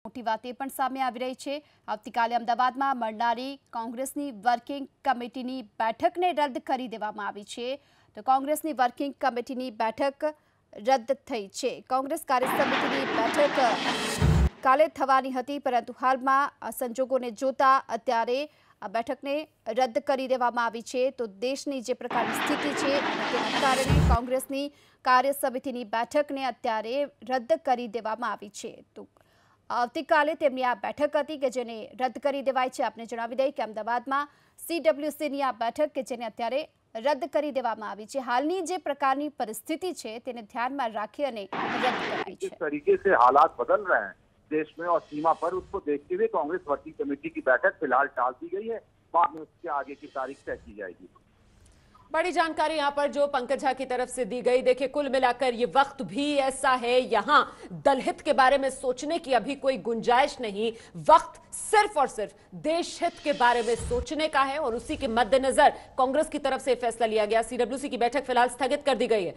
મોટી વાત એ પણ સામે આવી રહી છે, આવતીકાલે અમદાવાદમાં મળનારી કોંગ્રેસની વર્કિંગ કમિટીની બેઠકને રદ કરી દેવામાં આવી છે। તો કોંગ્રેસની વર્કિંગ કમિટીની બેઠક રદ થઈ છે। કોંગ્રેસ કાર્યસમિતિની બેઠક કાલે થવાની હતી, પરંતુ હાલમાં સંજોગોને જોતા અત્યારે આ બેઠકને રદ કરી દેવામાં આવી છે। તો દેશની જે પ્રકારની સ્થિતિ છે તેના કારણે કોંગ્રેસની કાર્યસમિતિની બેઠકને અત્યારે રદ કરી દેવામાં આવી છે। તો આવતીકાલે તેમની આ બેઠક હતી કે જેને રદ કરી દેવાય છે। આપને જણાવી દઈએ કે અમદાવાદમાં CWCની આ બેઠક કે જેને અત્યારે રદ કરી દેવામાં આવી છે। હાલની જે પ્રકારની પરિસ્થિતિ છે તેને ધ્યાનમાં રાખી અને રદ કરાઈ છે। जिस तरीके से हालात बदल रहे हैं देश में और सीमा पर, उसको देखते हुए कांग्रेस वर्किंग कमेटी की बैठक फिलहाल टाल दी गई है। बाद में उसके आगे की तारीख तय की जाएगी। बड़ी जानकारी यहां पर जो पंकज झा की तरफ से दी गई। देखिए, कुल मिलाकर ये वक्त भी ऐसा है, यहां दलहित के बारे में सोचने की अभी कोई गुंजाइश नहीं। वक्त सिर्फ और सिर्फ देश हित के बारे में सोचने का है और उसी के मद्देनजर कांग्रेस की तरफ से फैसला लिया गया। CWC की बैठक फिलहाल स्थगित कर दी गई है।